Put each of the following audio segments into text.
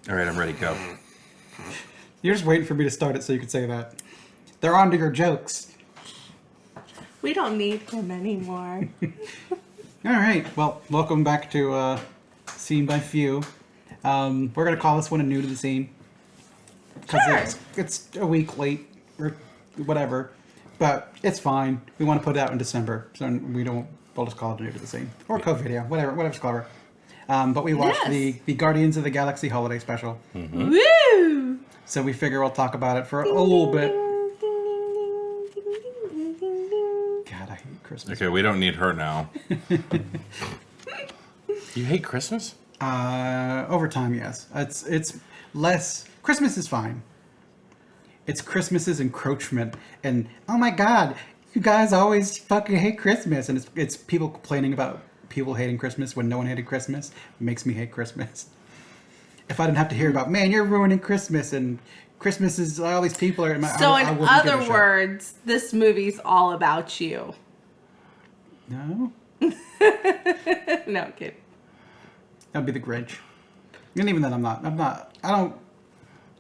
All right, I'm ready. Go. You're just waiting for me to start it so you can say that. They're on to your jokes. We don't need him anymore. All right. Well, welcome back to Scene by Few. We're going to call this one a new to the scene. Because it's a week late or whatever. But it's fine. We want to put it out in December. So we'll just call it a new to the scene. Or co-video. Whatever's clever. But we watched the Guardians of the Galaxy holiday special. Mm-hmm. Woo! So we figure we'll talk about it for a little bit. God, I hate Christmas. Okay, we don't need her now. You hate Christmas? Over time, yes. It's less. Christmas is fine. It's Christmas's encroachment, and oh my God, you guys always fucking hate Christmas, and it's people complaining about people hating Christmas when no one hated Christmas. It makes me hate Christmas. If I didn't have to hear about, man, you're ruining Christmas, and Christmas is all these people are. So in other words, this movie's all about you. No, No, kid. that'd be the Grinch. And even then, I'm not. I don't.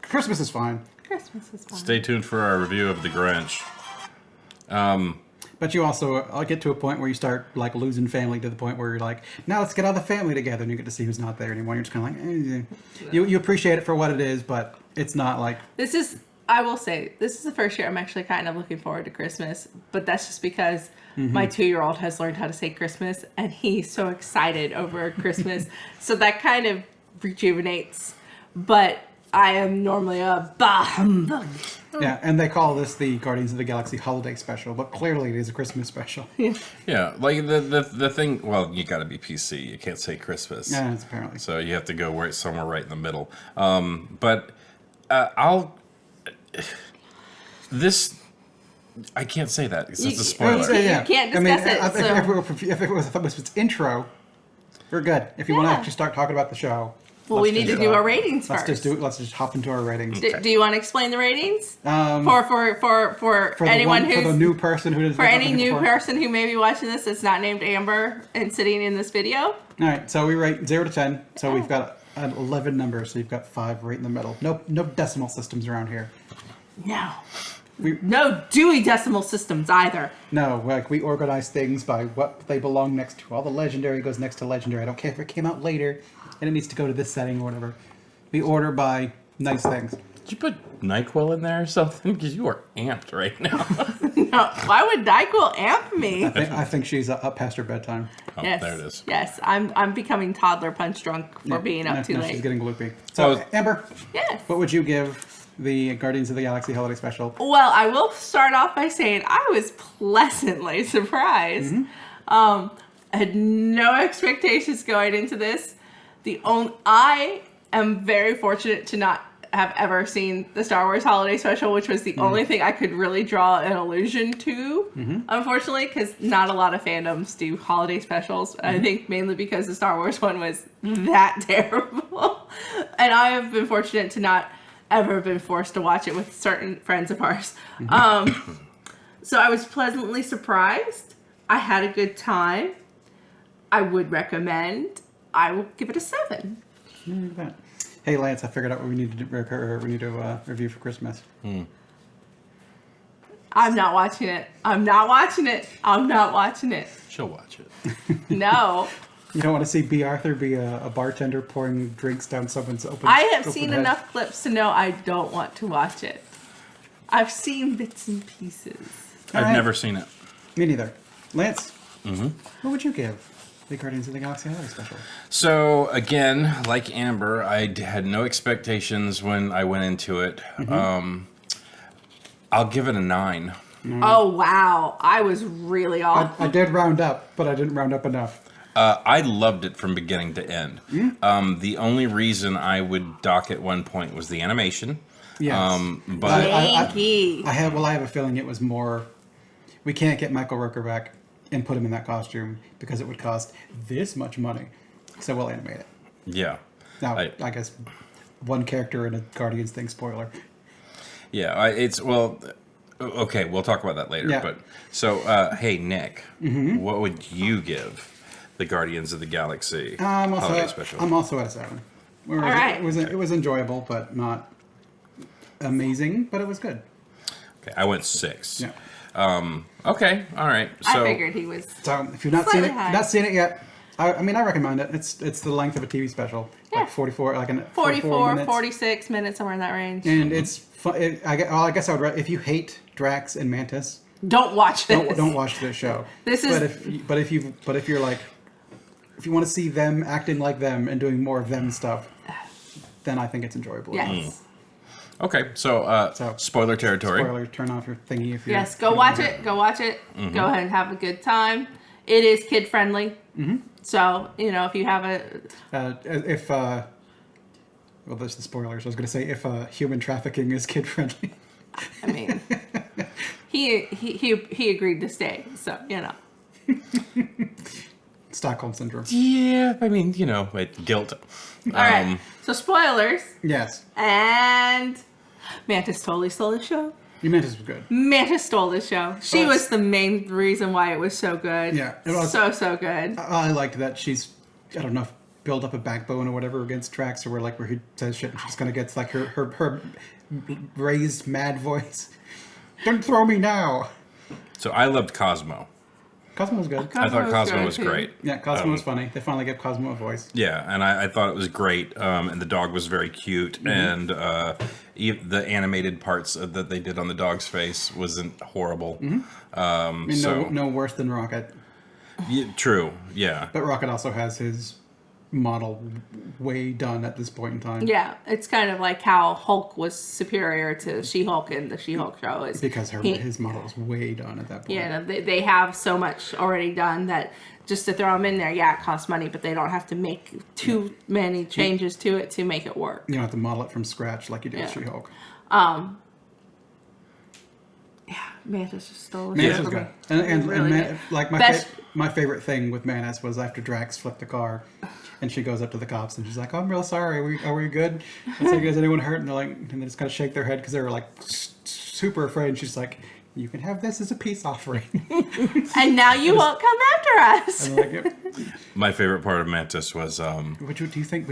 Christmas is fine. Christmas is fine. Stay tuned for our review of The Grinch. But you also, I'll get to a point where you start like losing family to the point where you're like, now let's get all the family together, and you get to see who's not there anymore. You're just kind of like, you appreciate it for what it is, but it's not like. I will say, this is the first year I'm actually kind of looking forward to Christmas, but that's just because my 2-year-old has learned how to say Christmas, and he's so excited over Christmas. So that kind of rejuvenates. But I am normally a bah humbug. Yeah, and they call this the Guardians of the Galaxy holiday special, but clearly it is a Christmas special. Yeah, like the thing. Well, you got to be PC. You can't say Christmas. Yeah, it's apparently. So you have to go somewhere right in the middle. But I can't say that because it's a spoiler. You can't discuss it. If it was its intro, we're good. If you want to actually start talking about the show. Well, we need to do our ratings let's first. just do it. Let's just hop into our ratings. Do you want to explain the ratings? For anyone who's for the new person who doesn't for any new person who may be watching this that's not named Amber and sitting in this video. All right, so we rate 0 to 10. So we've got 11 numbers. So you've got 5 right in the middle. No decimal systems around here. No. No Dewey Decimal Systems either. No, like we organize things by what they belong next to. All the legendary goes next to legendary. I don't care if it came out later and it needs to go to this setting or whatever. We order by nice things. Did you put NyQuil in there or something? Because you are amped right now. No, why would NyQuil amp me? I think she's up past her bedtime. Oh, Yes. there it is. Yes, I'm becoming toddler punch drunk for being up too no, late. she's getting gloopy. So, Amber, Yes. what would you give the Guardians of the Galaxy holiday special? Well, I will start off by saying I was pleasantly surprised. I had no expectations going into this. I am very fortunate to not have ever seen the Star Wars holiday special, which was the only thing I could really draw an allusion to, unfortunately, because not a lot of fandoms do holiday specials. I think mainly because the Star Wars one was that terrible. And I have been fortunate to not ever been forced to watch it with certain friends of ours. So I was pleasantly surprised. I had a good time. I would recommend. I will give it a 7. Hey Lance, I figured out what we need to review for Christmas. I'm not watching it. I'm not watching it. She'll watch it. No. You don't want to see B. Arthur be a bartender pouring drinks down someone's open. I have open seen head. enough clips to know I don't want to watch it. I've seen bits and pieces. All I've right. never seen it. Me neither. Lance, what would you give the Guardians of the Galaxy holiday special? So again, like Amber, I had no expectations when I went into it. I'll give it a 9. Oh, wow. I was really off. I did round up, but I didn't round up enough. I loved it from beginning to end. The only reason I would dock at one point was the animation. Yes. But Yankee. I have a feeling it was more. We can't get Michael Rooker back and put him in that costume because it would cost this much money. So we'll animate it. yeah. Now, I guess one character in a Guardians thing. Spoiler. Yeah, okay, we'll talk about that later. Yeah. But so, hey, Nick, what would you give the Guardians of the Galaxy holiday special? I'm also at a 7. Whereas All right. it was enjoyable, but not amazing. But it was good. Okay, I went 6. Yeah. Okay, all right. So I figured he was. So if you've not seen Slightly it, high. not seen it yet, I mean, I recommend it. It's the length of a TV special, Yeah. like 44, like 44, minutes. 46 minutes, somewhere in that range. And it's fun. I guess I would. If you hate Drax and Mantis, Don't watch this. don't watch this show. This is- But if you're like, if you want to see them acting like them and doing more of them stuff, then I think it's enjoyable. Yes. okay, so spoiler territory. Spoiler, turn off your thingy if you. Yes, go watch it. Go watch it. Go ahead and have a good time. It is kid friendly. Mm-hmm. So, if you have Well, there's the spoilers. I was going to say if human trafficking is kid friendly. I mean, he agreed to stay. So, Stockholm syndrome. Yeah, I mean, guilt. All right. So, spoilers. Yes, And Mantis totally stole the show. you Mantis was good. Mantis stole the show. She Well, was the main reason why it was so good. Yeah, it was. So good. I liked that she's, I don't know, build up a backbone or whatever against Drax, or where he says shit and she's gonna get like her raised mad voice. Don't throw me now. So I loved Cosmo. Cosmo was good. I thought Cosmo good, was too. great. Yeah, Cosmo was funny. They finally gave Cosmo a voice. Yeah, and I thought it was great. And the dog was very cute. And the animated parts that they did on the dog's face wasn't horrible. I mean, no worse than Rocket. Yeah, true. Yeah. But Rocket also has his model way done at this point in time. Yeah, it's kind of like how Hulk was superior to She-Hulk in the She-Hulk show. Is Because his model was way done at that point. Yeah, they have so much already done that just to throw them in there, yeah, it costs money, but they don't have to make too many changes to it to make it work. You don't have to model it from scratch like you did with Yeah. She-Hulk. Yeah, Mantis just stole it. Mantis was good. And Really good. like Best- my favorite thing with Mantis was after Drax flipped the car, and she goes up to the cops and she's like, "Oh, I'm real sorry. Are we good? It's like, is anyone hurt?" And they're like, and they just kind of shake their head because they were like super afraid. And she's like, "You can have this as a peace offering." And now you won't come after us. And they're like, yep. My favorite part of Mantis was Would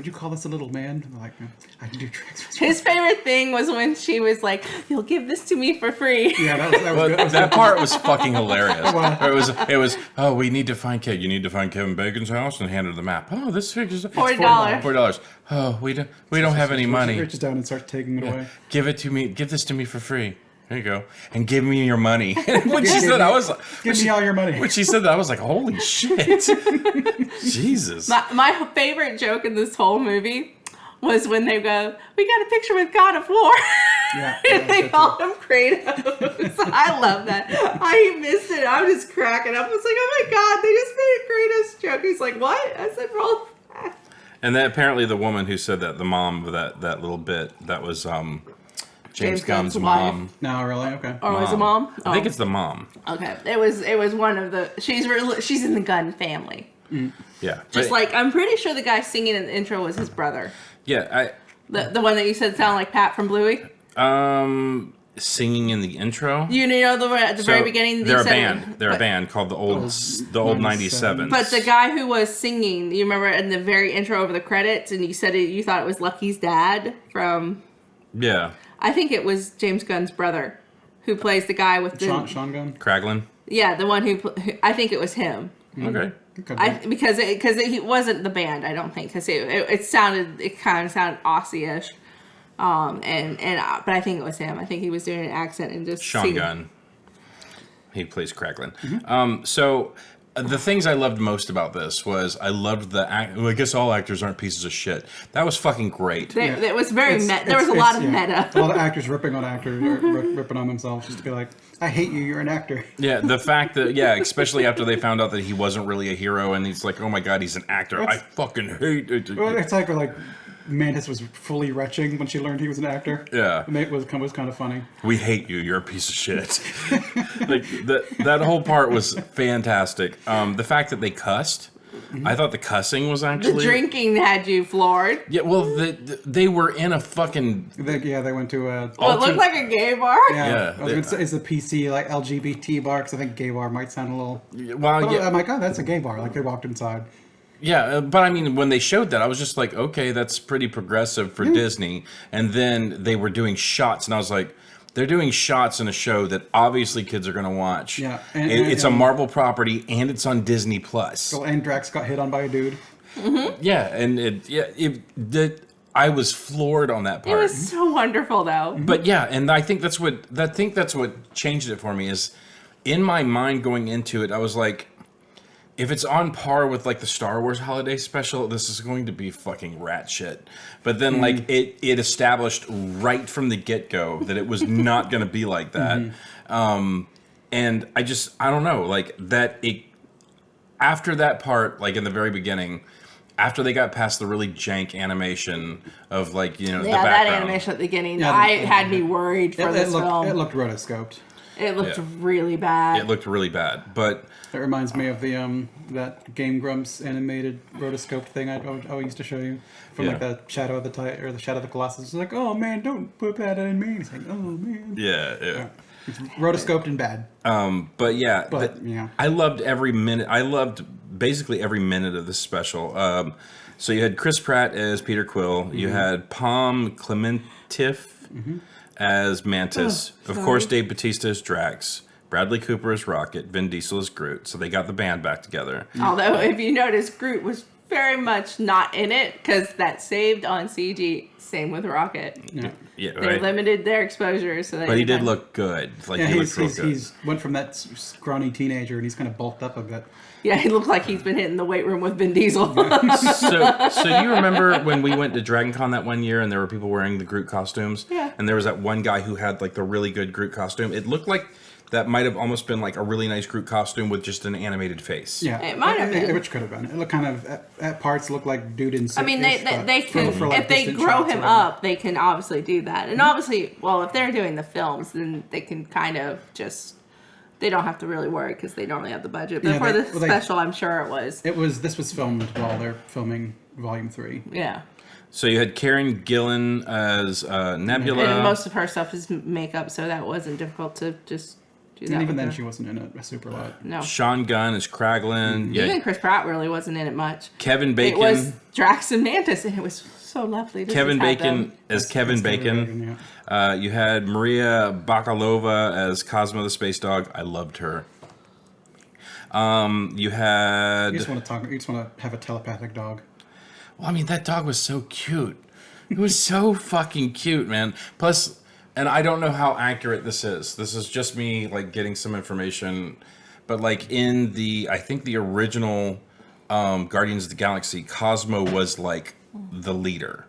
you call this a little man? And they're like, I can do Drax. His favorite thing was when she was like, "You'll give this to me for free." Yeah, that was good. That was that part was fucking hilarious. Well- It was. Oh, we need to find Kevin. You need to find Kevin Bacon's house and hand her the map. Oh, this figures $40. $40. Oh, we don't have any She money. reaches down and starts taking it away. Give it to me. Give this to me for free. There you go. And give me your money. When she said, I was like, Give me all your money. when she said that, I was like, holy shit. Jesus. My favorite joke in this whole movie was when they go, "We got a picture with God of War." Yeah, And they that's call him Kratos. I love that. I missed it. I was just cracking up. I was like, "Oh my god, they just made a Kratos joke." He's like, "What?" I said, "Roll." And then apparently the woman who said that, the mom of that little bit, that was James Gunn's Gunn's wife. mom. No, really? Okay. Or was it mom? I think it's the mom. Okay. It was one of the. She's in the Gunn family. Yeah. Just But- like I'm pretty sure the guy singing in the intro was his brother. Yeah, The one that you said sounded like Pat from Bluey. singing in the intro. You know the at the very So, beginning. you They're a said- band. They're a but- band called the old 97s. But the guy who was singing, you remember in the very intro over the credits, and you said you thought it was Lucky's dad from. Yeah. I think it was James Gunn's brother, who plays the guy with the. Sean Gunn? Kraglin. Yeah, the one who I think it was him. Okay. Could be. Because he wasn't the band, I don't think, because it kind of sounded Aussie-ish, but I think it was him. I think he was doing an accent and just Sean singing. Gunn. He plays Kraglin. So the things I loved most about this was I loved well, I guess all actors aren't pieces of shit. That was fucking great. It was very meta. There was a lot of meta. A lot of actors ripping on actors, or ripping on themselves, just to be like, "I hate you. You're an actor." Yeah, the fact that, especially after they found out that he wasn't really a hero and he's like, oh my god, he's an actor. I fucking hate it. Well, it's like Mantis was fully retching when she learned he was an actor. Yeah. And it was kind of funny. We hate you. You're a piece of shit. Like that whole part was fantastic. The fact that they cussed, I thought the cussing was The actually drinking had you floored. Yeah, well, they were in a fucking They went to a. Well, it looked like a gay bar. Yeah, Yeah, it's a PC like LGBT bar because I think gay bar might sound a little. well, But yeah, I'm like, oh, that's a gay bar. Like they walked inside. Yeah, but I mean, when they showed that, I was just like, okay, that's pretty progressive for Disney. And then they were doing shots, and I was like, they're doing shots in a show that obviously kids are going to watch. Yeah, it's a Marvel property, and it's on Disney Plus. And Drax got hit on by a dude. Yeah, and I was floored on that It part. was so wonderful, though. But yeah, and I think that's what changed it for me is in my mind going into it, I was like, if it's on par with like the Star Wars holiday special, this is going to be fucking rat shit. But then like it established right from the get-go that it was not going to be like that. And I don't know, like after that part, like in the very beginning, after they got past the really jank animation of like, the background. That animation at the beginning, had me worried for this film. It looked rotoscoped. It looked really bad. It looked really bad, but That reminds me of the that Game Grumps animated rotoscoped thing I used to show you from like the Shadow of the Titan or the Shadow of the Colossus. It's like, oh man, don't put that in me. It's like, oh man. yeah. It's rotoscoped and bad. But yeah, yeah. I loved every minute. I loved basically every minute of this special. So you had Chris Pratt as Peter Quill. You had Pom Klementif as Mantis. Of course, Dave Bautista as Drax. Bradley Cooper as Rocket. Vin Diesel as Groot. So they got the band back together. Although, if you notice, Groot was very much not in it because that's saved on CG. Same with Rocket. Yeah, They right. limited their exposure, so But he did look good. Like Yeah, he looked real good. he's went from that scrawny teenager and he's kind of bulked up a bit. Yeah, he looked like he's been hitting the weight room with Vin Diesel. So do you remember when we went to Dragon Con that one year and there were people wearing the Groot costumes? Yeah. And there was that one guy who had like the really good Groot costume. It looked like that might have almost been like a really nice Groot costume with just an animated face. Yeah, It might have been. Which could have been. It looked kind of at parts looked like dude in. I mean, they can for, like, if they distant grow shots or him whatever. up, they can obviously do that. And obviously, well, if they're doing the films, then they can kind of just they don't have to really worry because they normally have the budget. But Yeah, for the they- special, I'm sure it was. This was filmed while they're filming Volume 3. Yeah, So you had Karen Gillan as Nebula. and most of her stuff is makeup, so that wasn't difficult to just do that. And even with then, her. she wasn't in it a super lot. No. Sean Gunn as Kraglin. Even Chris Pratt really wasn't in it much. Kevin Bacon. It was Drax and Mantis, and it was so lovely. To Kevin just have Bacon them. as Kevin Bacon. yeah. You had Maria Bakalova as Cosmo the Space Dog. I loved her. You had. You just want to talk. You just want to have a telepathic dog. Well, I mean, that dog was so cute. It was so fucking cute, man. Plus, and I don't know how accurate this is. This is just me, like, getting some information. But, like, in I think the original Guardians of the Galaxy, Cosmo was, like, the leader.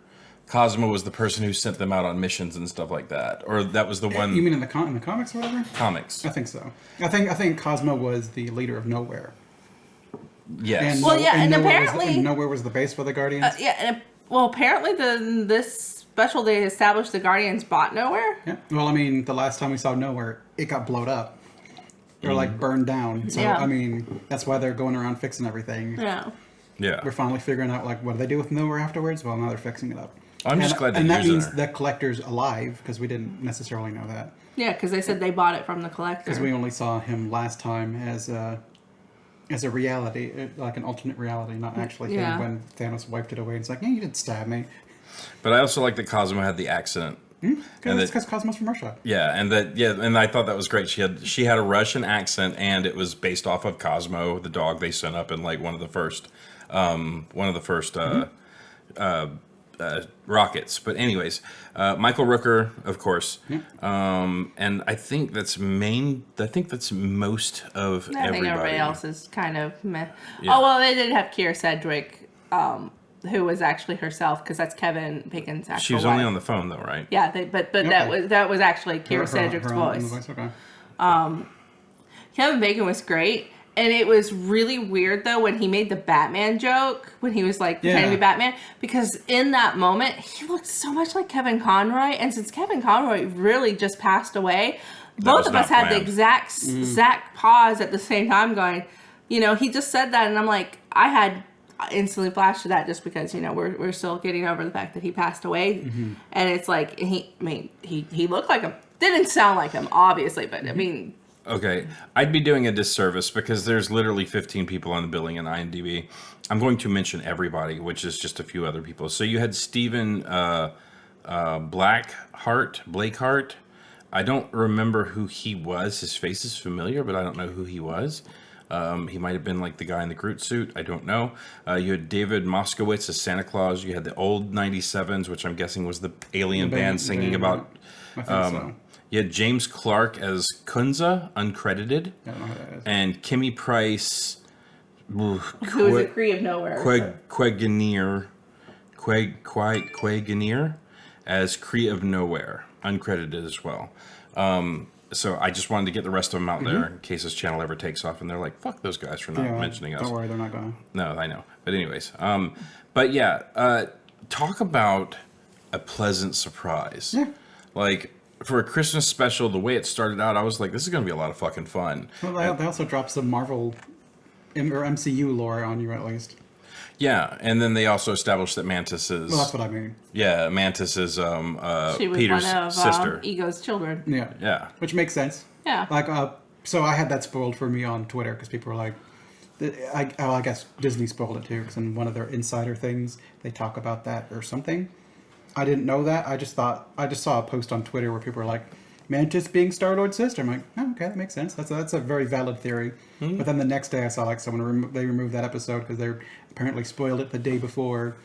Cosmo was the person who sent them out on missions and stuff like that. Or that was the one... You mean in the comics or whatever? Comics. I think so. I think Cosmo was the leader of Nowhere. Yes. Well, yeah, and Nowhere apparently- Nowhere was the base for the Guardians. Yeah, and well, apparently this special they established the Guardians bought Nowhere. Yeah. Well, I mean, the last time we saw Nowhere, it got blowed up. Or like burned down. So Yeah. I mean, that's why they're going around fixing everything. Yeah. Yeah. We're finally figuring out like what do they do with Nowhere afterwards? Well, now they're fixing it up. I'm just glad and they're that using means her. the collector's alive because we didn't necessarily know that Yeah, because they said they bought it from the collector. because we only saw him last time as a reality, like an alternate reality, not actually Yeah. him when Thanos wiped it away. It's like, yeah, you didn't stab me. But I also like that Cosmo had the accent. And It's that, because Cosmos from Russia. and I thought that was great. She had a Russian accent, and it was based off of Cosmo, the dog they sent up in like one of the first rockets. But anyways, Michael Rooker, of course, and I think that's most of I think everybody. everybody else is kind of meh. Yeah. Oh well, they did have Keira Sedgwick, who was actually herself, because that's Kevin Bacon's actual She was wife. only on the phone though, right? Yeah, but that was actually Keira Sedgwick's her own voice. Okay. Kevin Bacon was great. And it was really weird, though, when he made the Batman joke, when he was, like, pretending to be Batman, because in that moment, he looked so much like Kevin Conroy, and since Kevin Conroy really just passed away, both of us had the exact pause at the same time going, you know, he just said that, and I'm like, I had instantly flashed to that just because, you know, we're still getting over the fact that he passed away, and it's like, he looked like him. Didn't sound like him, obviously, but, I mean... Okay, I'd be doing a disservice because there's literally 15 people on the billing in IMDb. I'm going to mention everybody, which is just a few other people. So you had Stephen Blakeheart. I don't remember who he was. His face is familiar, but I don't know who he was. He might have been like the guy in the Groot suit. I don't know. You had David Moskowitz as Santa Claus. You had the old 97s, which I'm guessing was the alien band singing about. I think so. You had James Clark as Kunza, uncredited. I don't know who that is. And Kimmy Price, Who was a Kree of Nowhere. Quaginier as Kree of Nowhere, uncredited as well. So I just wanted to get the rest of them out there in case this channel ever takes off and they're like, fuck those guys for not mentioning us. Don't worry, they're not going to. No, I know. But anyways, talk about a pleasant surprise. Yeah. Like, for a Christmas special, the way it started out, I was like, this is going to be a lot of fucking fun. Well, they also dropped some Marvel or MCU lore on you, at least. Yeah, and then they also established that Mantis is... Well, that's what I mean. Yeah, Mantis is She was Peter's one of sister. Ego's children. Yeah. Yeah. Which makes sense. Yeah. Like, so I had that spoiled for me on Twitter because people were like, I guess Disney spoiled it too, because in one of their insider things, they talk about that or something. I didn't know that. I just saw a post on Twitter where people were like, Mantis being Star-Lord's sister. I'm like, oh, okay, that makes sense. That's a very valid theory. Mm-hmm. But then the next day I saw like someone they removed that episode because they apparently spoiled it the day before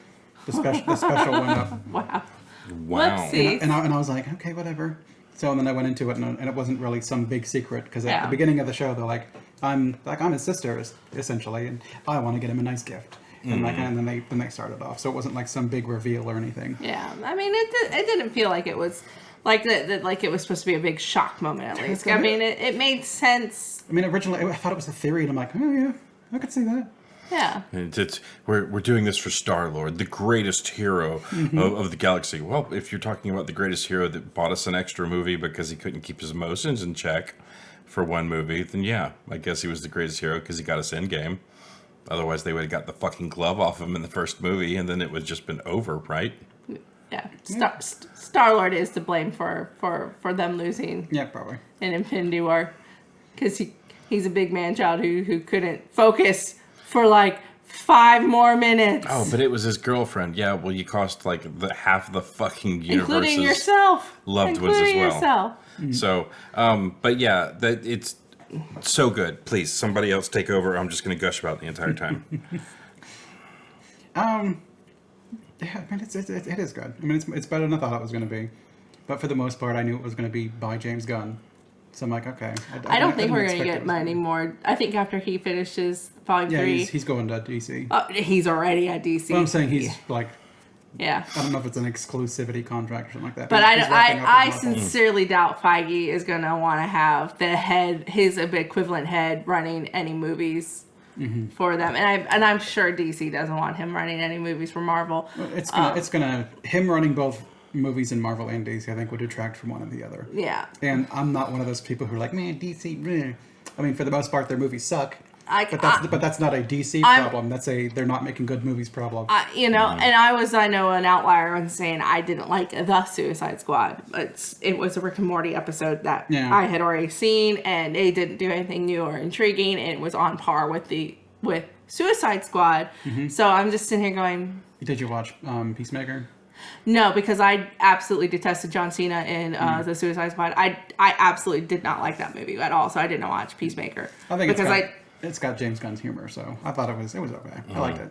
the special went up. Wow. Whoopsies. And I was like, okay, whatever. So then I went into it and it wasn't really some big secret because at the beginning of the show they're like, I'm his sister essentially, and I want to get him a nice gift. And and then they started off, so it wasn't like some big reveal or anything. Yeah, I mean, it didn't feel like it was like that like it was supposed to be a big shock moment. At least, I mean, it made sense. I mean, originally I thought it was a theory, and I'm like, oh yeah, I could see that. Yeah. We're doing this for Star-Lord, the greatest hero of the galaxy. Well, if you're talking about the greatest hero that bought us an extra movie because he couldn't keep his emotions in check for one movie, then yeah, I guess he was the greatest hero because he got us Endgame. Otherwise, they would have got the fucking glove off him in the first movie, and then it would just been over, right? Yeah. Star-Lord is to blame for them losing. Yeah, probably. In Infinity War, because he's a big man child who couldn't focus for like 5 more minutes. Oh, but it was his girlfriend. Yeah, well, you cost like the half of the fucking universe's including yourself. Loved ones as well. Yourself. So, but yeah, that it's so good. Please, somebody else take over. I'm just going to gush about the entire time. Yeah, I mean, it is good. I mean, it's better than I thought it was going to be. But for the most part, I knew it was going to be by James Gunn. So I'm like, okay. I don't think we're going to get many more. I think after he finishes Volume 3... he's going to DC. He's already at DC. Well, I'm saying he's like... Yeah. I don't know if it's an exclusivity contract or something like that. But I sincerely doubt Feige is going to want to have his equivalent head running any movies for them. And I'm sure DC doesn't want him running any movies for Marvel. It's gonna him running both movies in Marvel and DC, I think, would detract from one or the other. Yeah. And I'm not one of those people who are like, man, DC, bleh. I mean, for the most part, their movies suck. But that's not a DC problem. That's they're not making good movies problem. And I know an outlier in saying I didn't like the Suicide Squad. It was a Rick and Morty episode that I had already seen, and it didn't do anything new or intriguing. And it was on par with Suicide Squad. So I'm just sitting here going. Did you watch Peacemaker? No, because I absolutely detested John Cena in the Suicide Squad. I absolutely did not like that movie at all. So I didn't watch Peacemaker. I think it's got James Gunn's humor, so I thought it was okay. I liked it.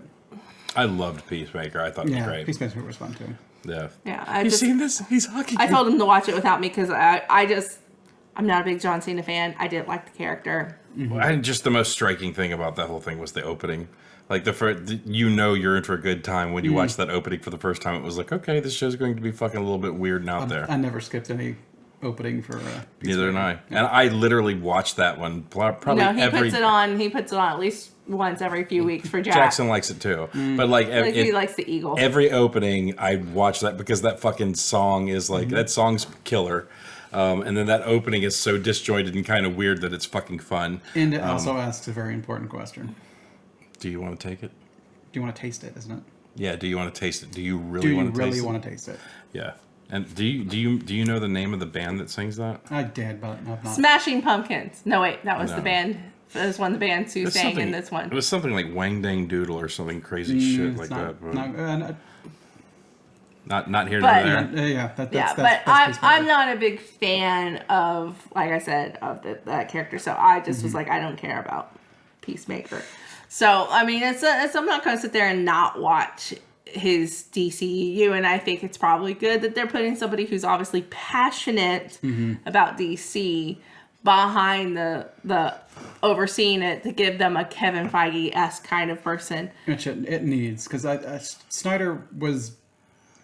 I loved Peacemaker. I thought it was great. Peacemaker was fun too. Yeah. Yeah. You seen this? He's hugging. I told him to watch it without me because I'm not a big John Cena fan. I didn't like the character. And just the most striking thing about that whole thing was the opening. Like you're in for a good time when you watch that opening for the first time. It was like, okay, this show's going to be fucking a little bit weird and out there. I never skipped any opening for neither did I. And I literally watched that one probably he puts it on at least once every few weeks for Jack. Jackson likes it too. But he likes the Eagle. Every opening I watch that because that fucking song is like that song's killer. And then that opening is so disjointed and kind of weird that it's fucking fun. And it also asks a very important question. Do you want to take it? Do you want to taste it, isn't it? Yeah, do you want to taste it? Do you really want to taste it? Want to taste it? Yeah. And do you know the name of the band that sings that? I did, but I've not. Smashing Pumpkins. No, wait, that was No. the band. That was one of the bands who sang in this one. It was something like Wang Dang Doodle or something crazy shit It's like not, that. not, Not here But- nor there. yeah, But that's I'm not a big fan of, like I said, of that character. So I just was like, I don't care about Peacemaker. So I mean, I'm not going to sit there and not watch his DCEU, and I think it's probably good that they're putting somebody who's obviously passionate about DC behind the overseeing it to give them a Kevin Feige-esque kind of person. Which it needs, because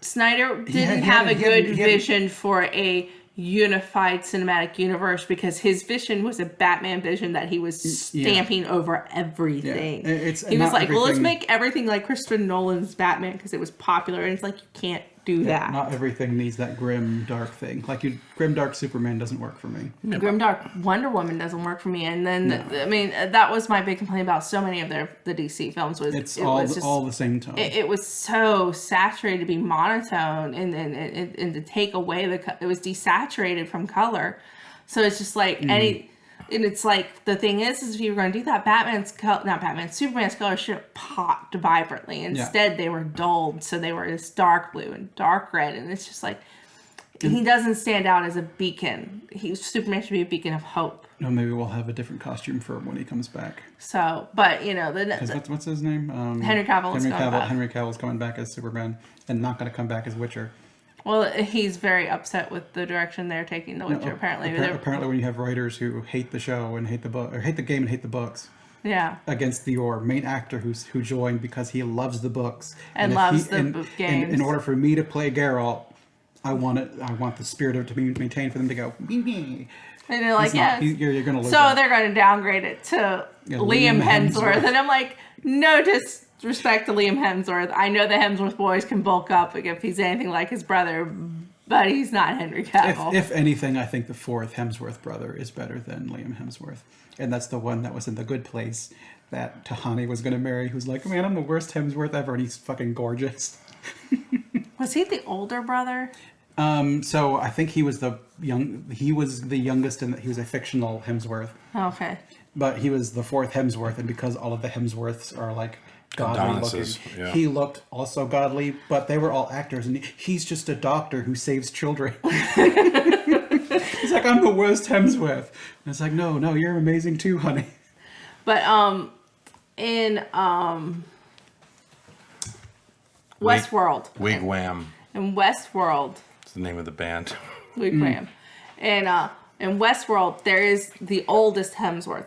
Snyder Didn't he had have a good he had- vision for a unified cinematic universe because his vision was a Batman vision that he was stamping over everything. Yeah. It's He was not like, well, let's everything- make everything like Christopher Nolan's Batman because it was popular. And it's like, you can't do that. Not everything needs that grim, dark thing. Like grim, dark Superman doesn't work for me. Grimdark Wonder Woman doesn't work for me. And then, I mean, that was my big complaint about so many of the DC films was It's it all was just, all the same tone. it was so saturated to be monotone and to take away it was desaturated from color. So it's just like and it's like the thing is if you were going to do that, Superman's color should have popped vibrantly. Instead, they were dulled, so they were this dark blue and dark red, and it's just like he doesn't stand out as a beacon. Superman should be a beacon of hope. No, maybe we'll have a different costume for him when he comes back. So, but What's his name? Henry Cavill is coming back. Henry Cavill's coming back as Superman and not going to come back as Witcher. Well, he's very upset with the direction they're taking The Witcher. Apparently, when you have writers who hate the show and hate the book, or hate the game and hate the books, yeah, against your main actor who joined because he loves the books and if loves the and games. in order for me to play Geralt, I want the spirit of it to be maintained for them to go. And they're like, It's not- yes. you're going to lose. So that. they're going to downgrade it to Liam Liam Hemsworth. Hemsworth. And I'm like, no disrespect to Liam Hemsworth. I know the Hemsworth boys can bulk up if he's anything like his brother, but he's not Henry Cavill. If anything, I think the fourth Hemsworth brother is better than Liam Hemsworth. And that's the one that was in The Good Place that Tahani was going to marry, who's like, man, I'm the worst Hemsworth ever, and he's fucking gorgeous. Was he the older brother? So I think he was the youngest, and he was a fictional Hemsworth. Okay. But he was the fourth Hemsworth, and because all of the Hemsworths are like godly looking, Adonises, yeah. he looked also godly, but they were all actors, and he's just a doctor who saves children. He's like, I'm the worst Hemsworth. And it's like, no, you're amazing too, honey. But in Westworld. Wigwam. In Westworld. It's the name of the band. Wigwam. And in Westworld, there is the oldest Hemsworth.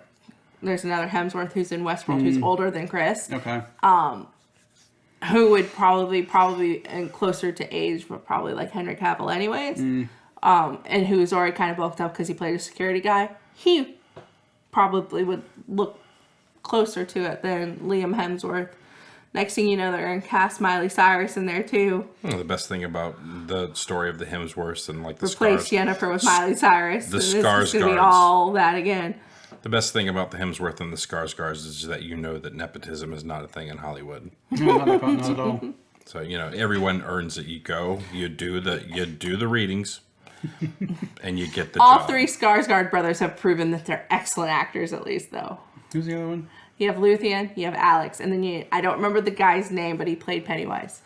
There's another Hemsworth who's in Westworld who's older than Chris. Okay. Who would probably and closer to age, but probably like Henry Cavill anyways. And who's already kind of bulked up because he played a security guy. He probably would look closer to it than Liam Hemsworth. Next thing you know, they're going to cast Miley Cyrus in there too. The best thing about the story of the Hemsworths and like the Replace Scars. Jennifer with Miley Cyrus. The and Skarsgårds. It's going to be all that again. The best thing about the Hemsworth and the Skarsgårds is that you know that nepotism is not a thing in Hollywood. No, not at all. So everyone earns it. You go, you do the readings, and you get the All job. three Skarsgård brothers have proven that they're excellent actors, at least though. Who's the other one? You have Luthien, you have Alex, and then I don't remember the guy's name, but he played Pennywise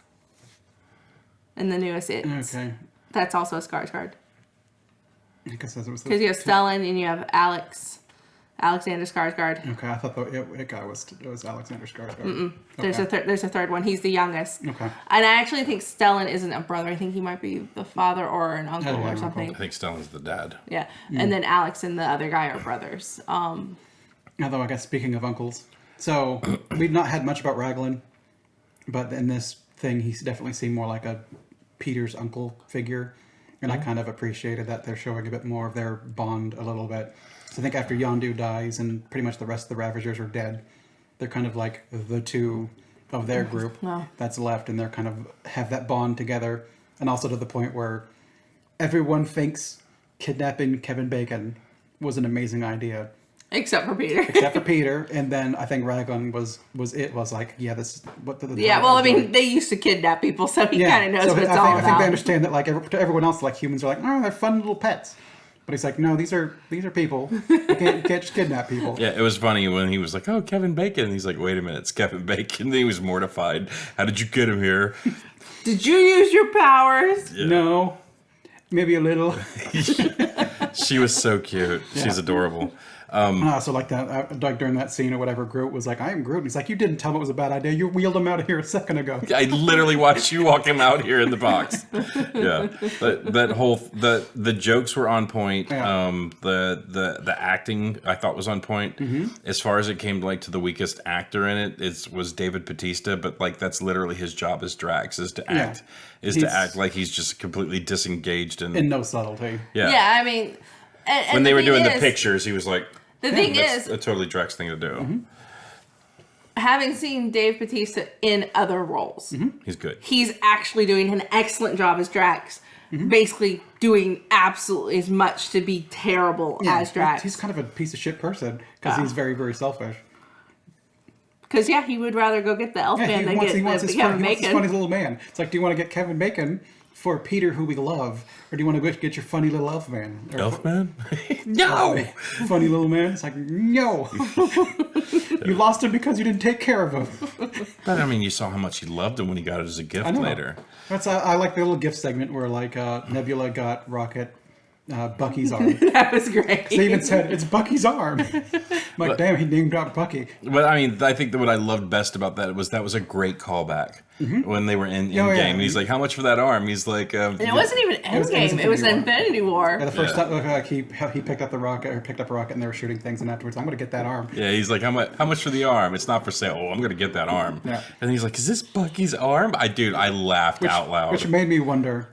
in the newest It. Okay. That's also a Skarsgård. I guess that was Because you have Stellan and you have Alexander Skarsgård. Okay, I thought it was Alexander Skarsgård. There's a third one. He's the youngest. Okay. And I actually think Stellan isn't a brother. I think he might be the father or an uncle Yeah, or an something. I think Stellan's the dad. Yeah. And then Alex and the other guy are brothers. Although I guess speaking of uncles, so we've not had much about Raglan, but in this thing he definitely seemed more like a Peter's uncle figure, and I kind of appreciated that they're showing a bit more of their bond a little bit. So I think after Yondu dies and pretty much the rest of the Ravagers are dead, they're kind of like the two of their group that's left, and they're kind of have that bond together, and also to the point where everyone thinks kidnapping Kevin Bacon was an amazing idea. Except for Peter. except for Peter, and then I think Raglan was like, yeah, this is what the Yeah, well, I mean, they used to kidnap people, so he kind of knows what it's all I think they about. understand that, like, to everyone else, like, humans are like, oh, they're fun little pets. But he's like, no, these are people. You can't just kidnap people. Yeah, it was funny when he was like, "Oh, Kevin Bacon." And he's like, "Wait a minute, it's Kevin Bacon." And he was mortified. How did you get him here? Did you use your powers? Yeah. No, maybe a little. She was so cute. She's adorable. So like that, like during that scene or whatever, Groot was like, "I am Groot." And he's like, "You didn't tell me it was a bad idea. You wheeled him out of here a second ago." I literally watched you walk him out here in the box. Yeah, that whole the jokes were on point. Yeah. The acting I thought was on point. As far as it came like to the weakest actor in it, was David Bautista. But like that's literally his job as Drax is to act to act like he's just completely disengaged and no subtlety. Yeah, I mean, and when they the were thing doing the is- pictures, he was like, The thing that's is, a totally Drax thing to do. having seen Dave Bautista in other roles, He's good. he's actually doing an excellent job as Drax. Basically doing absolutely as much to be terrible as Drax. He's kind of a piece of shit person because he's very, very selfish. Because, he would rather go get the elf man than get He wants the his Kevin funny Bacon. little man. It's like, do you want to get Kevin Bacon for Peter, who we love, or do you want to get your funny little elf man? Or Elfman? No! funny little man. It's like, no. You lost him because you didn't take care of him. But I mean, you saw how much he loved him when he got it as a gift I know. later. That's I like the little gift segment where like Nebula got Rocket Bucky's arm. That was great. They even said it's Bucky's arm. I'm like, damn, he name dropped Bucky. But I mean, I think that what I loved best about that was a great callback when they were in game. And he's like, "How much for that arm?" He's like, And it wasn't even Endgame. It was Infinity War. Yeah, the first time he picked up the rocket, or picked up a rocket, and they were shooting things, and afterwards, I'm gonna get that arm. Yeah, he's like, how much for the arm? It's not for sale. Oh, I'm gonna get that arm. Yeah. And he's like, "Is this Bucky's arm?" I laughed out loud. Which made me wonder,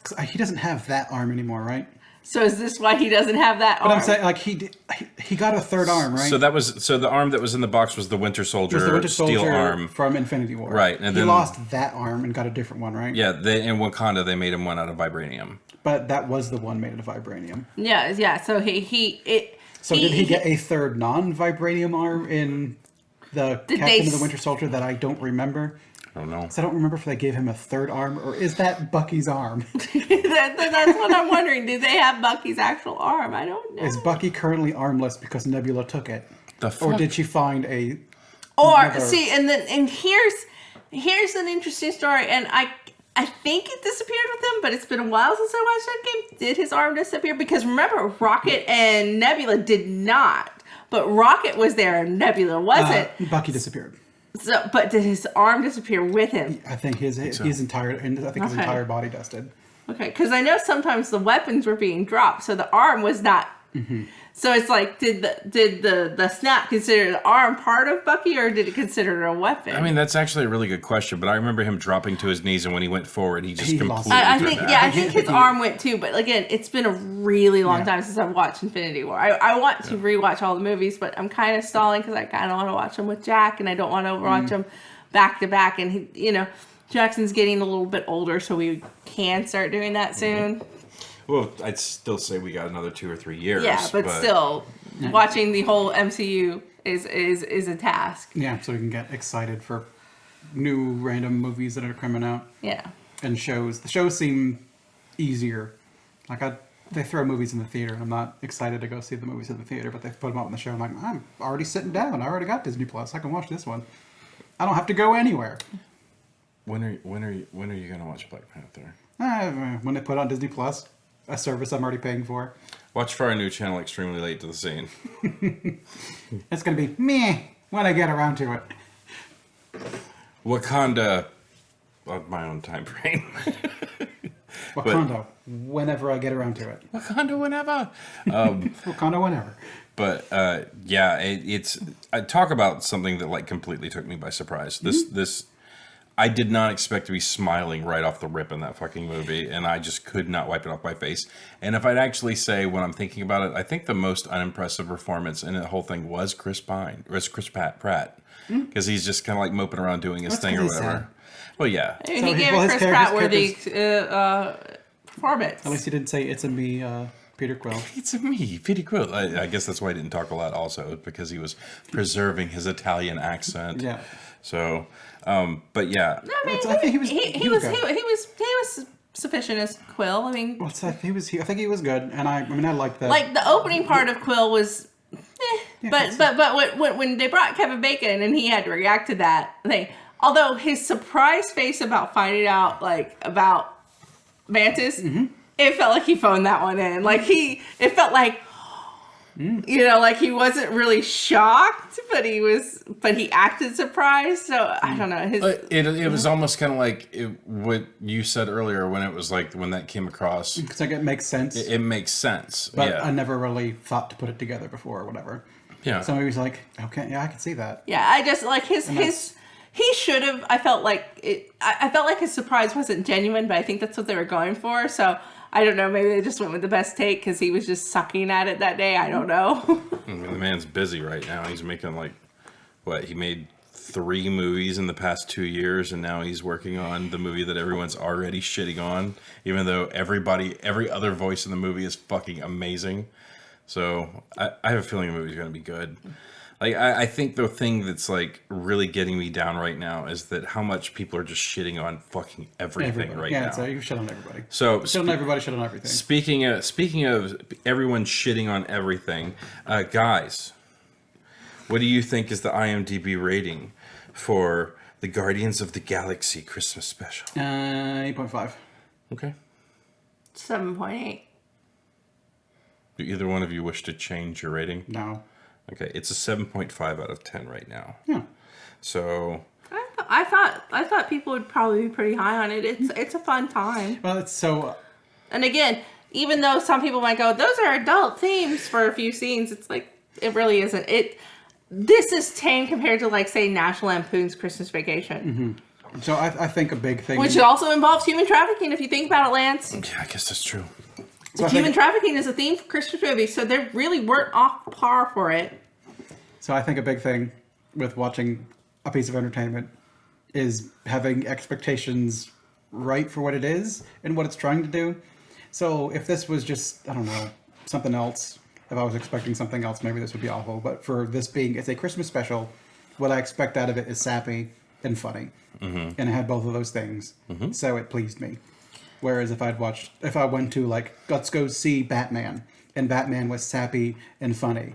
'cause he doesn't have that arm anymore, right? So is this why he doesn't have that arm? But I'm saying, like, he got a third arm, right? So the arm that was in the box was the Winter Soldier, It was the Winter steel Soldier arm. from Infinity War. Right, and he then- lost that arm and got a different one, right? Yeah, in Wakanda they made him one out of vibranium. But that was the one made out of vibranium. Yeah. So did he get a third non-vibranium arm in the Did Captain they of the s- Winter Soldier that I don't remember? I don't know. So I don't remember if they gave him a third arm, or is that Bucky's arm? That's what I'm wondering. Did they have Bucky's actual arm? I don't know. Is Bucky currently armless because Nebula took it? The Or fuck? did she find a... Or another- see, and here's an interesting story, and I think it disappeared with him, but it's been a while since I watched that game. Did his arm disappear? Because remember, Rocket and Nebula did not, but Rocket was there and Nebula wasn't. Bucky disappeared. So, but did his arm disappear with him? I think his entire body dusted. Okay, because I know sometimes the weapons were being dropped, so the arm was not. So it's like, did the snap consider the arm part of Bucky, or did it consider it a weapon? I mean, that's actually a really good question, but I remember him dropping to his knees, and when he went forward, he just He lost completely it. I threw think, back. yeah, I think his arm went too. But again, it's been a really long time since I've watched Infinity War. I want to rewatch all the movies, but I'm kind of stalling because I kind of want to watch them with Jack, and I don't want to watch them back to back. And Jackson's getting a little bit older, so we can start doing that soon. Well, I'd still say we got another 2 or 3 years. Yeah, but still, watching the whole MCU is a task. Yeah, so we can get excited for new random movies that are coming out Yeah. and shows. The shows seem easier. Like they throw movies in the theater, and I'm not excited to go see the movies in the theater, but they put them up on the show. I'm like, I'm already sitting down. I already got Disney Plus. I can watch this one. I don't have to go anywhere. When are you gonna watch Black Panther? When they put on Disney Plus, a service I'm already paying for, Watch for our new channel, Extremely Late to the Scene. it's gonna be meh when I get around to it. Wakanda, on my own time frame. Wakanda, whenever I get around to it. Wakanda, whenever. Wakanda, whenever. But yeah, it's. I talk about something that like completely took me by surprise. This. I did not expect to be smiling right off the rip in that fucking movie, and I just could not wipe it off my face. And if I'd actually say, when I'm thinking about it, I think the most unimpressive performance in the whole thing was Chris Pratt, because he's just kind of like moping around doing his thing or pretty whatever. sad. Well, yeah, He gave his Chris character's Pratt worthy performance. At least he didn't say it's a me Peter Quill. It's me, Peter Quill. I guess that's why he didn't talk a lot also, because he was preserving his Italian accent. Yeah. So, but yeah. I mean, I think he was sufficient as Quill. I mean, I think he was good, and I liked that. like the opening part of Quill was, but when they brought Kevin Bacon and he had to react to that thing, although his surprise face about finding out like about Mantis, it felt like he phoned that one in. Like it felt like. You know, like he wasn't really shocked, but he acted surprised. So I don't know. It was almost kind of like what you said earlier when it was like when that came across. It's like it makes sense. It makes sense. But yeah. I never really thought to put it together before or whatever. Yeah. So he was like, okay, yeah, I can see that. Yeah, I just like he should have. I felt like his surprise wasn't genuine, but I think that's what they were going for. So. I don't know, maybe they just went with the best take because he was just sucking at it that day. I don't know. I mean, the man's busy right now. He's making he made 3 movies in the past 2 years, and now he's working on the movie that everyone's already shitting on, even though every other voice in the movie is fucking amazing. So I have a feeling the movie's going to be good. Like, I think the thing that's like really getting me down right now is that how much people are just shitting on fucking everything right now. Yeah, so you shit on everybody. So shit on everybody, shit on everything. Speaking of everyone shitting on everything, guys, what do you think is the IMDb rating for the Guardians of the Galaxy Christmas special? 8.5. Okay. 7.8. Do either one of you wish to change your rating? No. Okay, it's a 7.5 out of 10 right now. Yeah. So I thought people would probably be pretty high on it. It's a fun time. Well, it's so. And again, even though some people might go, those are adult themes for a few scenes, it's like it really isn't. This is tame compared to like say National Lampoon's Christmas Vacation, So I think a big thing, which also involves human trafficking. If you think about it, Lance. yeah, I guess that's true. So Human trafficking is a theme for Christmas movies, so they really weren't off par for it. So I think a big thing with watching a piece of entertainment is having expectations right for what it is and what it's trying to do. So if this was just, I don't know, something else, if I was expecting something else, maybe this would be awful. But for this being, it's a Christmas special, what I expect out of it is sappy and funny. And it had both of those things. So it pleased me. Whereas if I went to like, let's go see Batman, and Batman was sappy and funny,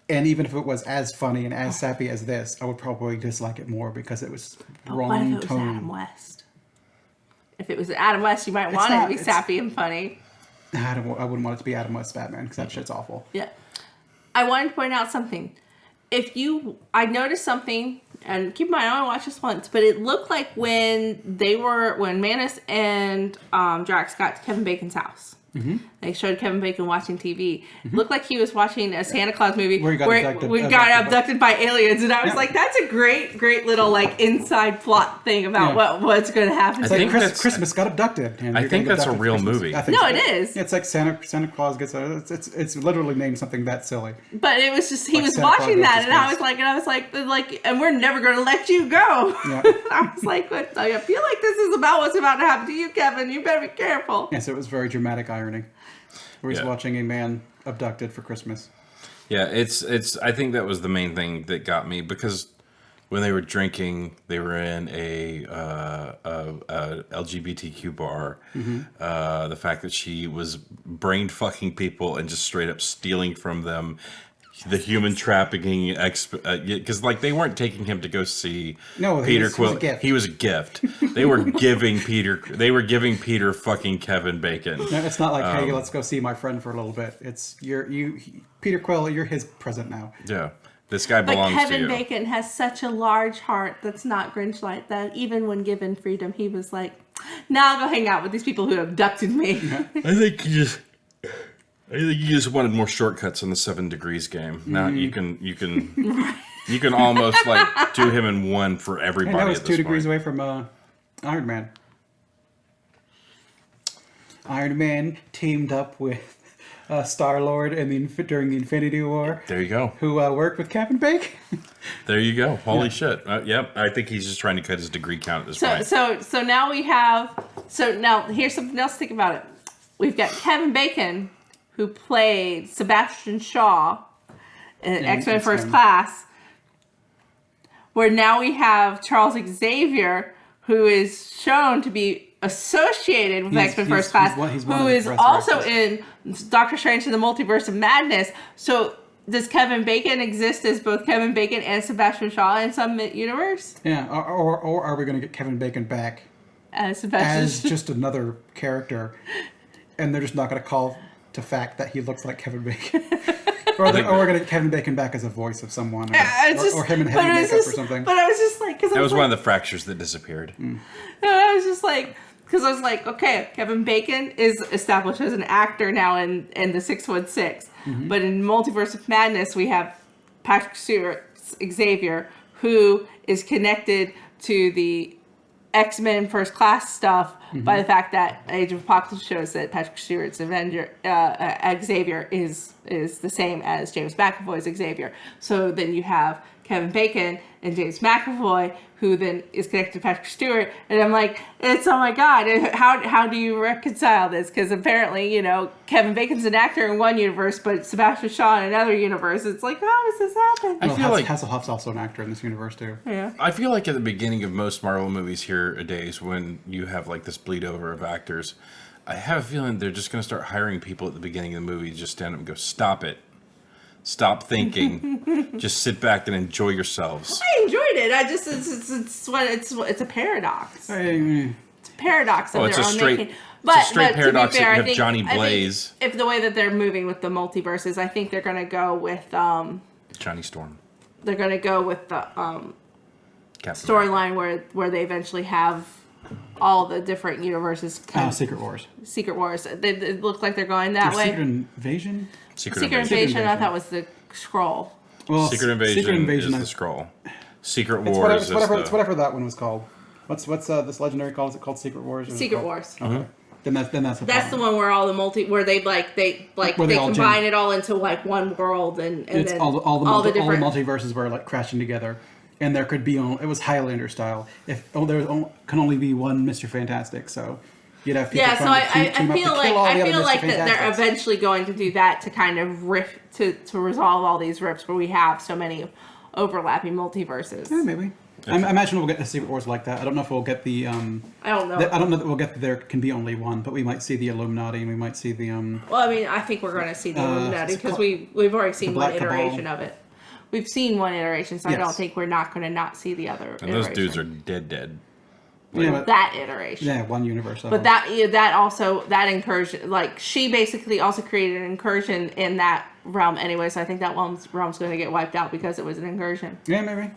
and even if it was as funny and as sappy as this, I would probably dislike it more because it was wrong What if it was tone. Adam West? If it was Adam West, you might want it to be sappy and funny. I wouldn't want it to be Adam West Batman because that shit's awful. Yeah. I wanted to point out something. I noticed something, and keep in mind, I only watched this once, but it looked like when Mantis and Drax got to Kevin Bacon's house. They showed Kevin Bacon watching TV. It looked like he was watching a Santa Claus movie Where he got abducted by aliens, and I was like, "That's a great little like inside plot thing about what's going to happen." It's I like think Christmas got abducted. And I think that's a real movie. I think No, so. it is. It's like Santa Claus gets it's literally named something that silly. But it was just he Like was Santa Claus watching goes that, to and I was like, and we're never going to let you go. Yeah. I was like, what? I feel like this is about what's about to happen to you, Kevin. You better be careful. Yes, it was very dramatic irony. Where he's Yeah. watching a man abducted for Christmas. Yeah, it's. I think that was the main thing that got me because when they were drinking, they were in a LGBTQ bar. The fact that she was brain fucking people and just straight up stealing from them. The human trafficking because like they weren't taking him to go see Peter Quill. He was a gift. They were giving Peter. They were giving Peter fucking Kevin Bacon. No, it's not like, hey, let's go see my friend for a little bit. It's Peter Quill. You're his present now. Yeah, this guy But belongs to Kevin you. Bacon has such a large heart that's not Grinch-like that even when given freedom, he was like, "Now I'll go hang out with these people who abducted me." I think you just wanted more shortcuts in the 7 Degrees game. Now you can almost like do him in one for everybody. And that was at 2 this degrees point. away from Iron Man. Iron Man teamed up with Star-Lord during the Infinity War. There you go. Who worked with Kevin Bacon. There you go. Holy shit. Yep. I think he's just trying to cut his degree count at this point. So now we have. So now here's something else to think about it. We've got Kevin Bacon who played Sebastian Shaw in X-Men First X-Men. Class, where now we have Charles Xavier, who is shown to be associated with X-Men First Class, he's one who of the is also Resurrectors. in Doctor Strange in the Multiverse of Madness. So does Kevin Bacon exist as both Kevin Bacon and Sebastian Shaw in some universe? Yeah, or are we going to get Kevin Bacon back As Sebastian as just another character, and they're just not going to call to fact that he looks like Kevin Bacon? Or we're going to get Kevin Bacon back as a voice of someone, or him in heavy makeup or something. But I was just like, That was one of the fractures that disappeared. I was just like, because I was like, okay, Kevin Bacon is established as an actor now in the 616, but in Multiverse of Madness we have Patrick Stewart's Xavier, who is connected to the X-Men First Class stuff by the fact that Age of Apocalypse shows that Patrick Stewart's Xavier is the same as James McAvoy's Xavier. So then you have Kevin Bacon and James McAvoy, who then is connected to Patrick Stewart, and I'm like, it's, oh my god, how do you reconcile this? Because apparently, Kevin Bacon's an actor in one universe, but Sebastian Shaw in another universe. It's like, how does this happen? I feel like Hasselhoff's also an actor in this universe too. Yeah. I feel like at the beginning of most Marvel movies days, when you have like this bleed over of actors, I have a feeling they're just going to start hiring people at the beginning of the movie to just stand up and go, stop it. Stop thinking. Just sit back and enjoy yourselves. I enjoyed it. It's a paradox. It's a paradox. Oh, of it's their a own straight, making. it's a straight to be paradox fair, that I you have think- Johnny I think Blaze. If the way that they're moving with the multiverses, I think they're going to go with Johnny Storm. they're going to go with the Captain storyline where they eventually have all the different universes. Secret Wars. Secret Wars. It looks like they're going that Or way. Secret Invasion. Secret Secret Invasion. Invasion. I thought was the scroll. Well, Secret Invasion is the scroll. Secret It's Wars is whatever, the... it's whatever that one was called. What's this legendary called? Is it called Secret Wars? Or is it Secret called- Wars. Okay. Then that's That's the one where all the where they Where they all combine jam- it all into like one world and it's then all the different multiverses were like crashing together, and there could be it was Highlander style. If can only be one Mr. Fantastic, so you'd have people yeah. So trying to team up to kill all the I other feel Mr. like that they're Fantastics. eventually going to do that to kind of riff to resolve all these rifts where we have so many overlapping multiverses. Yeah, maybe. I imagine we'll get the Secret Wars like that. I don't know if we'll get the. I don't know. I don't know that we'll get there can be only one, but we might see the Illuminati, and we might see the Well, I mean, I think we're going to see the Illuminati it's because called- we've already seen the one Black Cabal. iteration of it. We've seen one iteration, so I don't Yes. think we're not going to not see the other. And those iteration. dudes are dead. yeah, but, that iteration. yeah, one universe. But that incursion, like she basically also created an incursion in that realm anyway. So I think that realm's going to get wiped out because it was an incursion. yeah, maybe.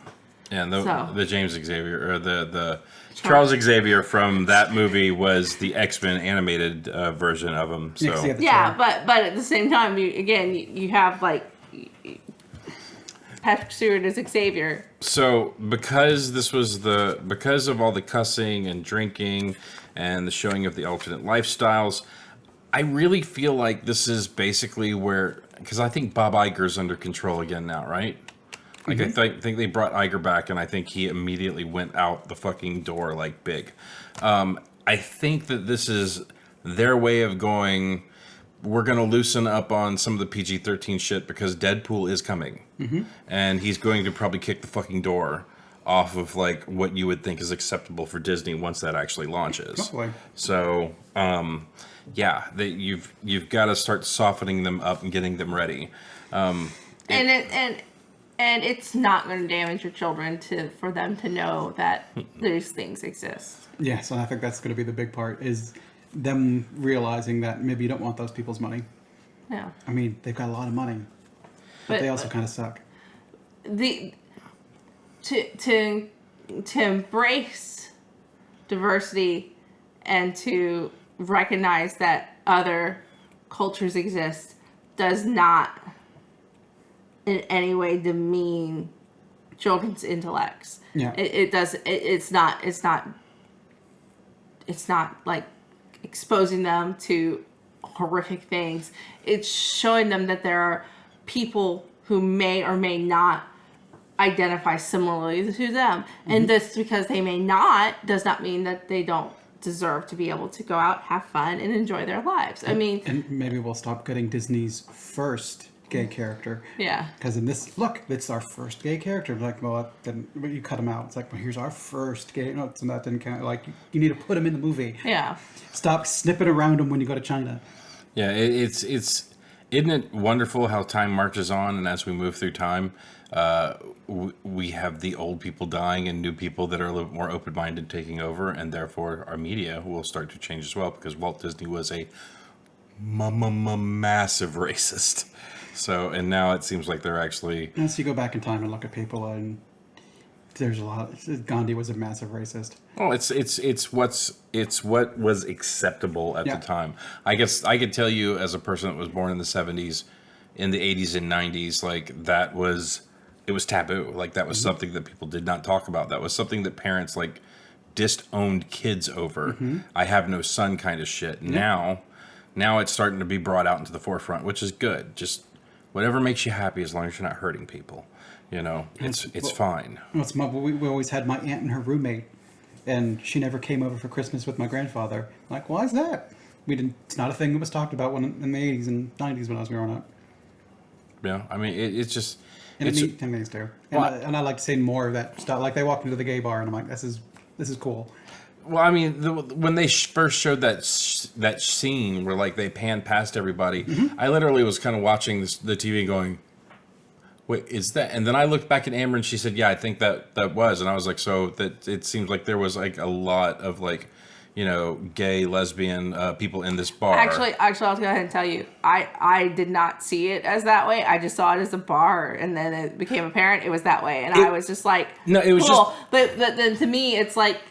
Yeah, and So. the James Xavier, or the Charles Xavier from that movie was the X-Men animated version of him. So Yeah, 'cause he had the Yeah, chair. but at the same time, you have like Patrick Stewart as Xavier. So because of all the cussing and drinking and the showing of the alternate lifestyles, I really feel like this is basically where, because I think Bob Iger's under control again now, right? Like I think they brought Iger back, and I think he immediately went out the fucking door like big. I think that this is their way of going, we're going to loosen up on some of the PG-13 shit because Deadpool is coming. And he's going to probably kick the fucking door off of like what you would think is acceptable for Disney once that actually launches. Hopefully. So, you've got to start softening them up and getting them ready. And it's not going to damage your children for them to know that these things exist. Yeah, so I think that's going to be the big part is them realizing that maybe you don't want those people's money. Yeah. I mean, they've got a lot of money, but they also but kind of suck. to embrace diversity and to recognize that other cultures exist does not in any way demean children's intellects. Yeah. It's not like exposing them to horrific things. It's showing them that there are people who may or may not identify similarly to them. And just because they may not does not mean that they don't deserve to be able to go out, have fun, and enjoy their lives. I mean, And maybe we'll stop getting Disney's first gay character. yeah. Because in this, look, it's our first gay character. Like, well, then you cut him out. It's like, well, here's our first gay. No, so that didn't count. Like, you need to put him in the movie. Yeah. Stop snipping around him when you go to China. Yeah, it's isn't it wonderful how time marches on, and as we move through time, we have the old people dying and new people that are a little more open-minded taking over, and therefore our media will start to change as well, because Walt Disney was a massive racist. So, and now it seems like they're actually... As you go back in time and look at people, and there's a lot. Gandhi was a massive racist. Well, it's what was acceptable at Yeah. the time. I guess I could tell you, as a person that was born in the 70s, in the 80s and 90s, like it was taboo. Like that was something that people did not talk about. That was something that parents like disowned kids over. I have no son kind of shit. Now it's starting to be brought out into the forefront, which is good. Just whatever makes you happy, as long as you're not hurting people. You know, it's fine. We always had my aunt and her roommate, and she never came over for Christmas with my grandfather. Like, why is that? We didn't. It's not a thing that was talked about in the 80s and 90s when I was growing up. Yeah, I mean, it's just... And it's, it needs to. And I like to say more of that stuff. Like they walked into the gay bar, and I'm like, this is cool. Well, I mean, when they first showed that scene where like they panned past everybody, I literally was kind of watching the TV and going, "Wait, is that?" And then I looked back at Amber, and she said, "Yeah, I think that was." And I was like, "So that it seems like there was like a lot of like, you know, gay, lesbian people in this bar." Actually, I'll go ahead and tell you, I did not see it as that way. I just saw it as a bar, and then it became apparent it was that way, and I was just like, No, it was cool. But then to me, it's like.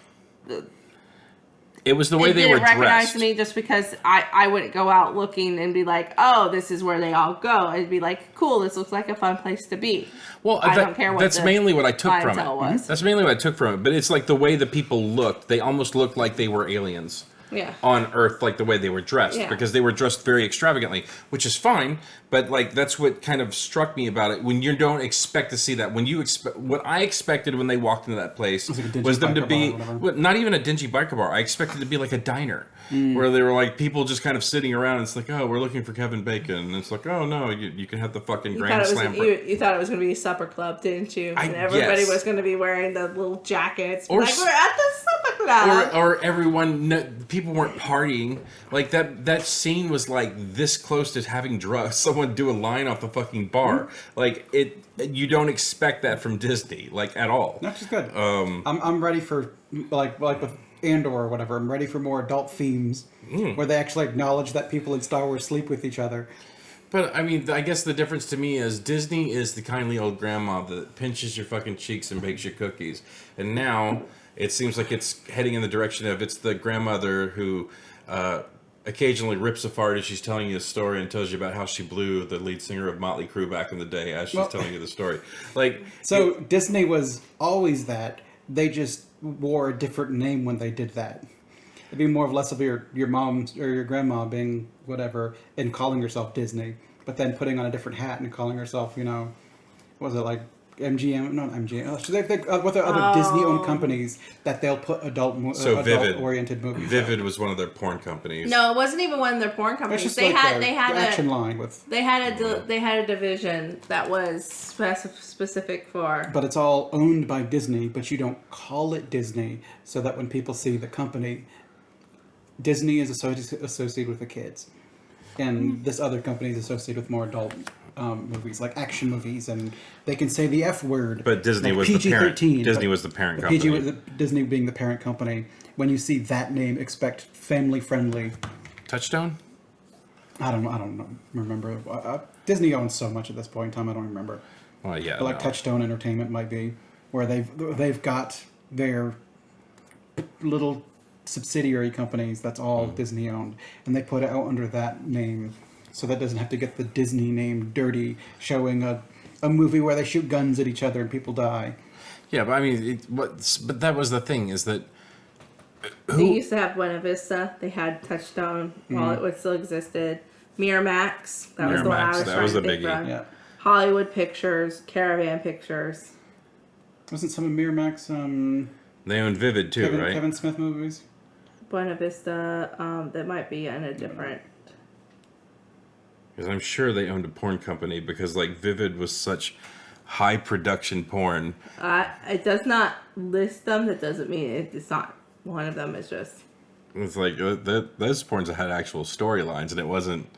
It was the way they were recognize dressed. me just because I wouldn't go out looking and be like, oh, this is where they all go. I'd be like, cool, this looks like a fun place to be. Well, I don't care what that's the mainly what I took from clientele it. was. That's mainly what I took from it. But it's like the way the people looked. They almost looked like they were aliens. Yeah. On Earth, like the way they were dressed, Yeah. because they were dressed very extravagantly, which is fine. But like that's what kind of struck me about it. When you don't expect to see that, when you expect, what I expected when they walked into that place like a dingy was them to biker be, bar or whatever. well, not even a dingy biker bar. I expected it to be like a diner, where they were like people just kind of sitting around. And it's like, oh, we're looking for Kevin Bacon, and it's like, oh no, you can have the fucking Grand Slam. You thought it was going to be a supper club, didn't you? And everybody yes. was going to be wearing the little jackets. Or Like, s- we're at the supper club. Or everyone, people weren't partying. Like that scene was like this close to having drugs. Someone do a line off the fucking bar. Like you don't expect that from Disney, like at all. That's just good. I'm ready for like with Andor or whatever. I'm ready for more adult themes where they actually acknowledge that people in Star Wars sleep with each other. But I mean, I guess the difference to me is Disney is the kindly old grandma that pinches your fucking cheeks and bakes your cookies, and now it seems like it's heading in the direction of it's the grandmother who. Occasionally rips a fart as she's telling you a story and tells you about how she blew the lead singer of Motley Crue back in the day as she's telling you the story. Like So Disney was always that. They just wore a different name when they did that. It'd be more or less of your mom or your grandma being whatever and calling herself Disney, but then putting on a different hat and calling herself, you know, what was it like MGM? Not MGM. Oh, so what the other Disney-owned companies that they'll put adult-oriented movies. Vivid was one of their porn companies. No, it wasn't even one of their porn That's companies. just They like had the action line with. they had a division that was specific for. But it's all owned by Disney, but you don't call it Disney, so that when people see the company, Disney is associated with the kids, and this other company is associated with more adult movies, like action movies, and they can say the F word. But Disney like was the parent. PG-13, Disney but was the parent the company. Disney being the parent company. When you see that name, expect family friendly. Touchstone? I don't know. Remember, Disney owns so much at this point in time. I don't remember. Well, yeah. But like no. Touchstone Entertainment might be, where they've got their little subsidiary companies that's all Disney owned, and they put it out under that name, so that doesn't have to get the Disney name dirty, showing a movie where they shoot guns at each other and people die. Yeah, but I mean, but that was the thing is that They used to have Buena Vista. They had Touchstone while it was still existed. Miramax. That was the one I was Miramax, that trying was to a think biggie. from. Yeah, Hollywood Pictures, Caravan Pictures. wasn't some of Miramax they owned Vivid too, right? Kevin Smith movies? Buena Vista. That might be in a different. Because I'm sure they owned a porn company because like Vivid was such high production porn. It does not list them. That doesn't mean it's not one of them. It's just. It's like those porns had actual storylines, and it wasn't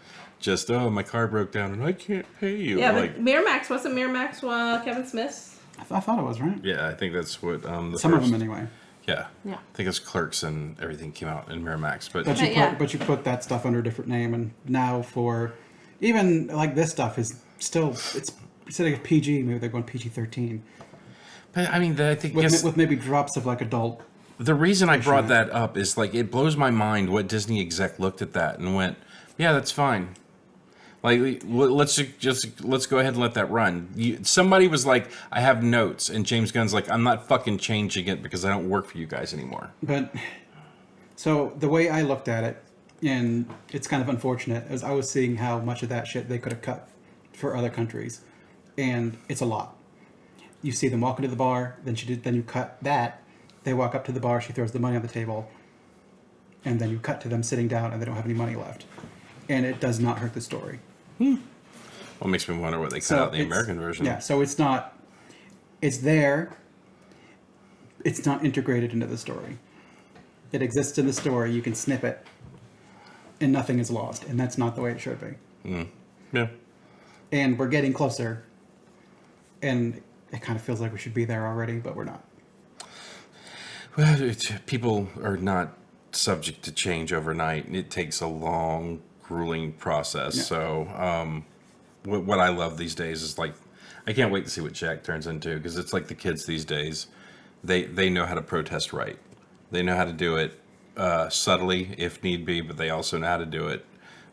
just my car broke down and I can't pay you. Yeah, like, but Miramax wasn't Miramax Kevin Smith's. I thought it was right. yeah, I think that's what Some of them anyway. Yeah, Yeah. I think it's Clerks and everything came out in Miramax, but But you Yeah. put you put that stuff under a different name, and now for even like this stuff is still it's instead of PG, maybe they're going PG-13 I mean, I think guess with maybe drops of like adult. the reason I brought that up is like it blows my mind what Disney exec looked at that and went, "Yeah, that's fine. Like, let's go ahead and let that run." Somebody was like, "I have notes," and James Gunn's like, "I'm not fucking changing it because I don't work for you guys anymore." But so the way I looked at it, and it's kind of unfortunate, is I was seeing how much of that shit they could have cut for other countries, and it's a lot. You see them walk into the bar, then you cut that. They walk up to the bar, she throws the money on the table, and then you cut to them sitting down, and they don't have any money left, and it does not hurt the story. Well, it makes me wonder what they cut out in the it's- American version. Yeah, so it's not. It's there. It's not integrated into the story. It exists in the story. You can snip it, and nothing is lost. And that's not the way it should be. Yeah. And we're getting closer. And it kind of feels like we should be there already, but we're not. Well, people are not subject to change overnight. It takes a long, grueling process. Yeah. So, what I love these days is like, I can't wait to see what Jack turns into because it's like the kids these days. They know how to protest right. They know how to do it subtly if need be, but they also know how to do it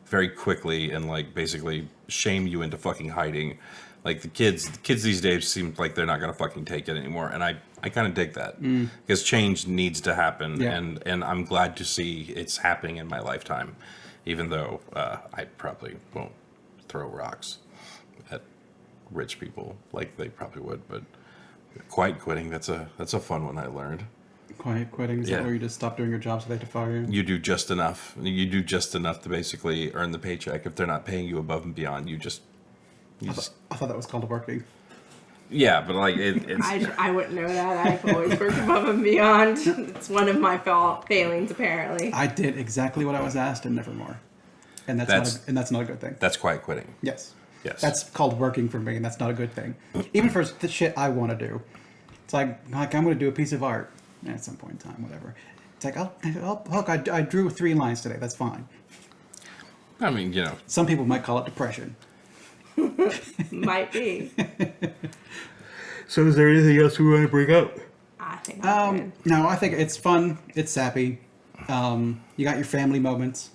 very quickly and like basically shame you into fucking hiding. Like the kids these days seem like they're not gonna fucking take it anymore, and I kind of dig that because change needs to happen, Yeah. and I'm glad to see it's happening in my lifetime, even though I probably won't throw rocks at rich people like they probably would, but quiet quitting that's a fun one I learned. Quiet quitting is Yeah. that where you just stop doing your job so they have to fire you? You do just enough. You do just enough to basically earn the paycheck. If they're not paying you above and beyond, you just I thought that was called working. yeah, but like it's I wouldn't know that. I've always worked above and beyond. It's one of my failings, apparently. I did exactly what I was asked and never more. And that's not a good thing. that's quiet quitting. Yes. Yes. That's called working for me, and that's not a good thing. Even for the shit I want to do. It's like I'm going to do a piece of art at some point in time, whatever. It's like, look, I drew 3 lines today. That's fine. I mean, you know, Some people might call it depression. Might be. So is there anything else we want to bring up? I think I'm good. No, I think it's fun. It's sappy. You got your family moments.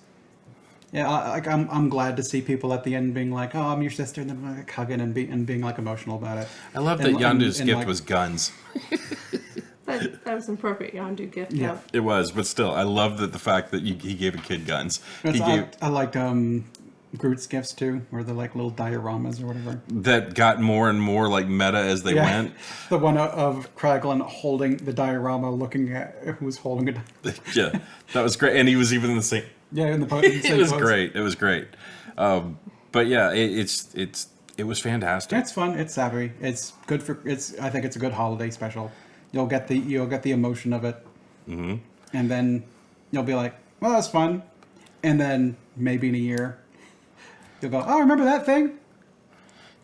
Yeah, I'm glad to see people at the end being like, "Oh, I'm your sister," and then like hugging and being like emotional about it. I love that And- Yandu's and, gift like- was guns. That was an appropriate Yondu gift. Yeah. though. It was, but still, I love that the fact that he gave a kid guns. He gave I liked Groot's gifts too, where they're like little dioramas or whatever. that got more and more like meta as they went. The one of Kraglin holding the diorama, looking at who's holding it. Yeah, that was great, and he was even in the same. Yeah, in the It was great. It was great. But yeah, it was fantastic. It's fun. It's savvy. It's good for. I think it's a good holiday special. You'll get the emotion of it, and then you'll be like, "Well, that's fun," and then maybe in a year, you'll go, "Oh, remember that thing?"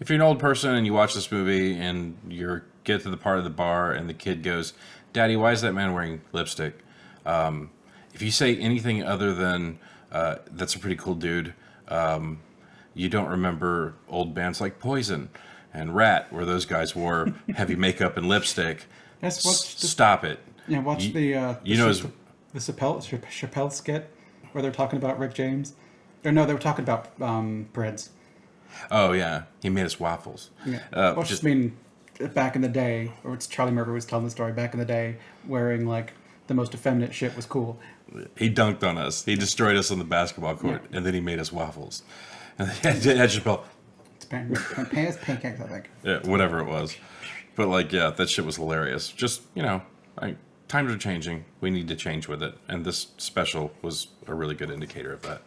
If you're an old person and you watch this movie and you get to the part of the bar and the kid goes, "Daddy, why is that man wearing lipstick?" If you say anything other than "That's a pretty cool dude," you don't remember old bands like Poison and Rat, where those guys wore heavy makeup and lipstick. Yes, Stop it. Yeah, watch the Chappelle skit where they're talking about Rick James. Or no, they were talking about breads. Oh yeah, he made us waffles. Yeah. Well, just mean back in the day, or it's Charlie Murphy was telling the story back in the day, wearing like the most effeminate shit was cool. He dunked on us. He destroyed us on the basketball court, and then he made us waffles. And then Chappelle, It's pancakes, I think. yeah, whatever it was. But like, yeah, that shit was hilarious. Just I times are changing. We need to change with it, and this special was a really good indicator of that.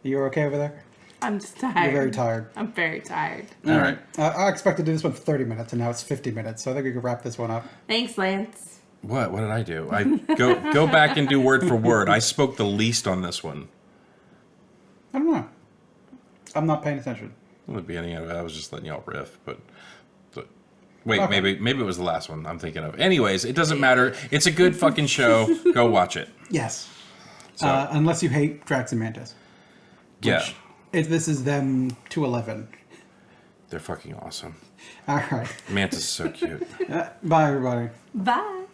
You're okay over there? I'm just tired. You're very tired. I'm very tired. All right. I expected to do this one for 30 minutes, and now it's 50 minutes, so I think we could wrap this one up. Thanks, Lance. What did I do? I go back and do word for word. I spoke the least on this one. I don't know. I'm not paying attention. At the beginning of it, I was just letting y'all riff, but wait, Okay. maybe it was the last one I'm thinking of. Anyways, it doesn't matter. It's a good fucking show. Go watch it. Yes. So- Unless you hate Drax and Mantis. Yeah, If this is them to 11. they're fucking awesome. All right. Mantis is so cute. Bye, everybody. Bye.